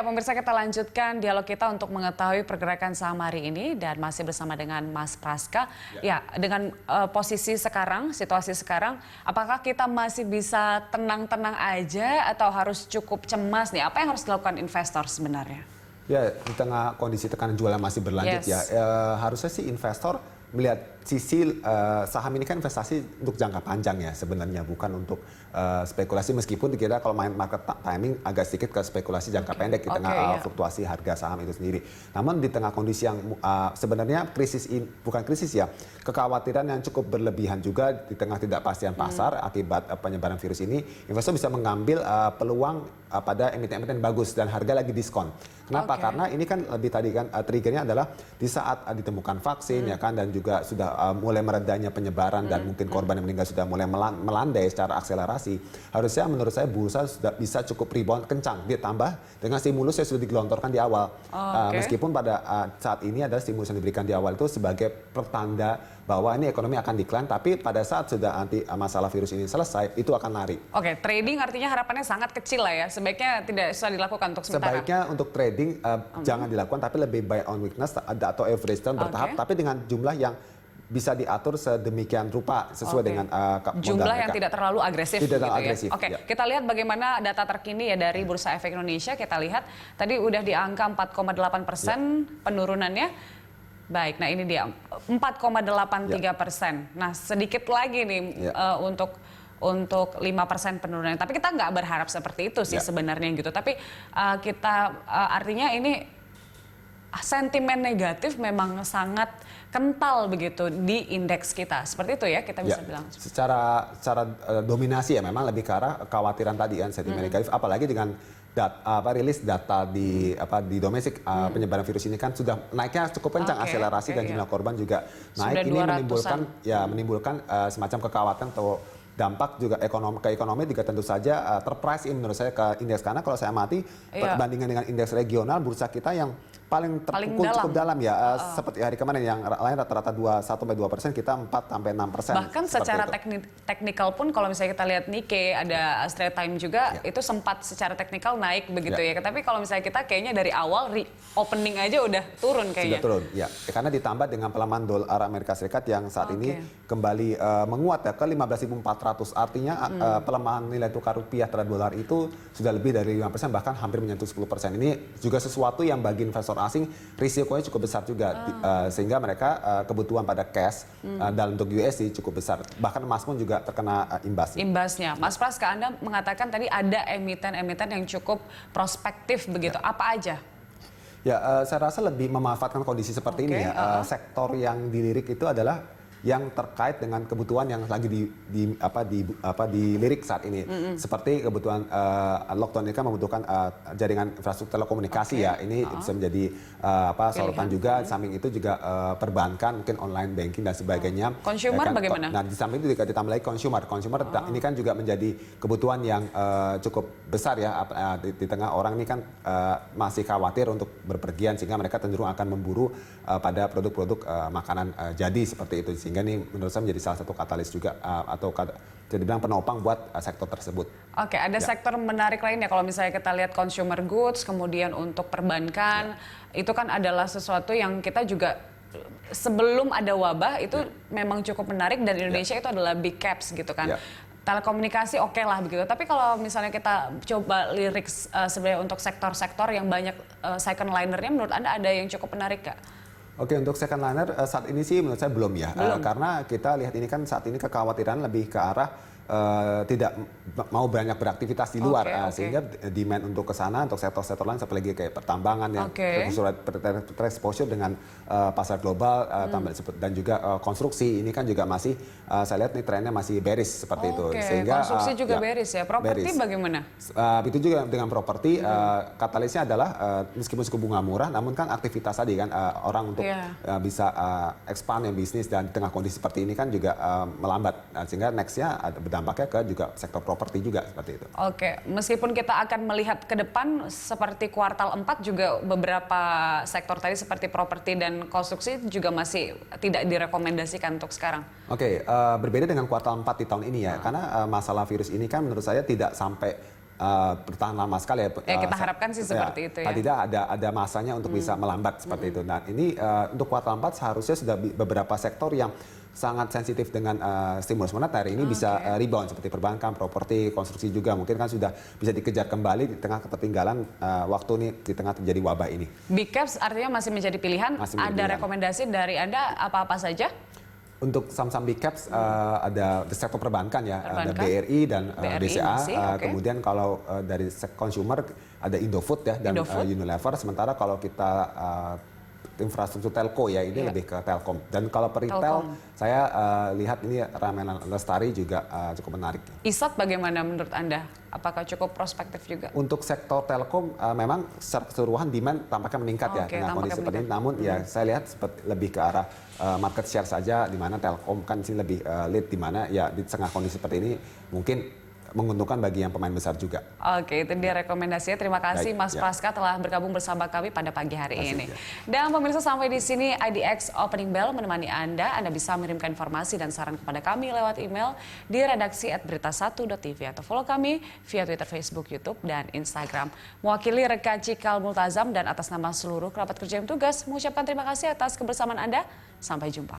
pemirsa, kita lanjutkan dialog kita untuk mengetahui pergerakan saham hari ini dan masih bersama dengan Mas Praska. Ya, dengan posisi sekarang, situasi sekarang, apakah kita masih bisa tenang-tenang aja atau harus cukup cemas nih? Apa yang harus dilakukan investor sebenarnya? Ya, di tengah kondisi tekanan jual yang masih berlanjut harusnya sih investor melihat sisi saham ini kan investasi untuk jangka panjang ya sebenarnya, bukan untuk spekulasi, meskipun dikira kalau main market timing agak sedikit ke spekulasi jangka pendek di tengah fluktuasi harga saham itu sendiri. Namun di tengah kondisi yang sebenarnya krisis ini, bukan krisis ya, kekhawatiran yang cukup berlebihan juga di tengah tidak pastian pasar akibat penyebaran virus ini, investor bisa mengambil peluang pada emiten-emiten bagus dan harga lagi diskon. Kenapa? Karena ini kan lebih tadi kan triggernya adalah di saat ditemukan vaksin ya kan, dan juga sudah mulai meredanya penyebaran dan mungkin korban yang meninggal sudah mulai melandai secara akselerasi. Harusnya menurut saya bursa sudah bisa cukup rebound kencang, ditambah dengan stimulus yang sudah digelontorkan di awal. Meskipun pada saat ini adalah stimulus yang diberikan di awal itu sebagai pertanda bahwa ini ekonomi akan decline, tapi pada saat sudah nanti masalah virus ini selesai, itu akan narik. Trading artinya harapannya sangat kecil lah ya, sebaiknya tidak usah dilakukan untuk sementara. Sebaiknya untuk trading jangan dilakukan, tapi lebih buy on weakness atau average down bertahap, tapi dengan jumlah yang bisa diatur sedemikian rupa sesuai dengan jumlah yang tidak terlalu agresif. Tidak terlalu agresif. Kita lihat bagaimana data terkini ya dari Bursa Efek Indonesia. Kita lihat tadi udah di angka 4,8% penurunannya. Baik, nah ini dia 4,83%. Nah sedikit lagi nih untuk 5% penurunan. Tapi kita nggak berharap seperti itu sih sebenarnya gitu. Tapi kita artinya ini sentimen negatif memang sangat kental begitu di indeks kita. Seperti itu ya kita bisa bilang. Secara dominasi ya memang lebih ke arah kekhawatiran tadi kan, sentimen negatif, apalagi dengan rilis data di domestik penyebaran virus ini kan sudah naiknya cukup kencang, akselerasi dan jumlah korban juga naik. Ini menimbulkan semacam kekhawatiran atau dampak juga ke ekonomi juga tentu saja terprice in menurut saya ke indeks, karena kalau saya amati perbandingan dengan indeks regional bursa kita yang paling terpukul cukup dalam ya, seperti hari kemarin yang lain rata-rata 2% kita 4-6%. Bahkan secara teknikal pun kalau misalnya kita lihat Nikkei, ada Straits Times juga itu sempat secara teknikal naik begitu ya. Tapi kalau misalnya kita kayaknya dari awal opening aja udah turun kayaknya. Sudah turun ya, karena ditambah dengan pelemahan dolar Amerika Serikat yang saat ini kembali menguat ya ke 15.400, artinya pelemahan nilai tukar rupiah terhadap dolar itu sudah lebih dari 5%, bahkan hampir menyentuh 10%. Ini juga sesuatu yang bagi investor asing risikonya cukup besar juga, sehingga mereka kebutuhan pada cash dalam untuk USD cukup besar. Bahkan emas pun juga terkena imbasnya. Mas Praska, Anda mengatakan tadi ada emiten-emiten yang cukup prospektif begitu. Apa aja? Ya, saya rasa lebih memanfaatkan kondisi seperti ini ya. Sektor yang dilirik itu adalah yang terkait dengan kebutuhan yang lagi dilirik saat ini, seperti kebutuhan lockdown ini kan membutuhkan jaringan infrastruktur telekomunikasi ya, ini bisa menjadi sorotan juga. Di samping itu juga perbankan, mungkin online banking dan sebagainya. Consumer bagaimana? Nah, di samping itu ditambah lagi consumer ini kan juga menjadi kebutuhan yang cukup besar ya, di tengah orang ini kan masih khawatir untuk berpergian, sehingga mereka cenderung akan memburu pada produk-produk makanan jadi seperti itu. Sehingga ini menurut saya menjadi salah satu katalis juga atau jadi bilang penopang buat sektor tersebut. Ada sektor menarik lainnya kalau misalnya kita lihat consumer goods, kemudian untuk perbankan, itu kan adalah sesuatu yang kita juga sebelum ada wabah itu memang cukup menarik, dan Indonesia itu adalah big caps gitu kan. Telekomunikasi lah begitu. Tapi kalau misalnya kita coba lirik sebenarnya untuk sektor-sektor yang banyak second linernya, menurut Anda ada yang cukup menarik gak? Untuk second liner saat ini sih menurut saya belum ya, karena kita lihat ini kan saat ini kekhawatiran lebih ke arah tidak mau banyak beraktivitas di luar, sehingga demand untuk ke sana untuk sektor-sektor lain seperti kayak pertambangan yang terexposure dengan pasar global, dan juga konstruksi ini kan juga masih saya lihat nih trennya masih bearish seperti itu. Sehingga konstruksi juga bearish ya. Properti bagaimana? Itu juga dengan properti katalisnya adalah meskipun suku bunga murah, namun kan aktivitas tadi kan orang untuk bisa expand yang bisnis, dan di tengah kondisi seperti ini kan juga melambat, sehingga nextnya ada dampaknya ke juga sektor properti juga seperti itu. Meskipun kita akan melihat ke depan seperti kuartal 4 juga beberapa sektor tadi seperti properti dan konstruksi juga masih tidak direkomendasikan untuk sekarang. Berbeda dengan kuartal 4 di tahun ini ya, karena masalah virus ini kan menurut saya tidak sampai bertahan lama sekali ya. Kita harapkan sih seperti itu ya. Tidak ada masanya untuk bisa melambat seperti itu. Nah ini untuk kuartal 4 seharusnya sudah beberapa sektor yang sangat sensitif dengan stimulus moneter ini bisa rebound seperti perbankan, properti, konstruksi juga mungkin kan sudah bisa dikejar kembali di tengah ketertinggalan waktu nih di tengah terjadi wabah ini. Big caps artinya masih menjadi pilihan. Ada rekomendasi dari Anda apa-apa saja? Untuk saham-saham big caps ada di sektor perbankan ya, ada BRI dan BCA. Kemudian kalau dari consumer ada Indofood ya dan Unilever. Sementara kalau kita infrastruktur telco ya ini lebih ke telkom. Dan kalau per retail saya lihat ini Ramelan Lestari juga cukup menarik. ISAT bagaimana menurut Anda? Apakah cukup prospektif juga? Untuk sektor telkom memang secara keseluruhan demand tampaknya meningkat ya dengan kondisi seperti ini. Namun ya saya lihat seperti lebih ke arah market share saja di mana telkom kan sih lebih lead di mana ya di tengah kondisi seperti ini mungkin menguntungkan bagi yang pemain besar juga. Oke, itu dia rekomendasinya. Terima kasih Mas Praska telah bergabung bersama kami pada pagi hari ini. Dan pemirsa sampai di sini IDX Opening Bell menemani Anda. Anda bisa mengirimkan informasi dan saran kepada kami lewat email di redaksi@berita1.tv atau follow kami via Twitter, Facebook, YouTube, dan Instagram. Mewakili rekan Cikal Multazam dan atas nama seluruh kerabat kerja yang tugas, mengucapkan terima kasih atas kebersamaan Anda. Sampai jumpa.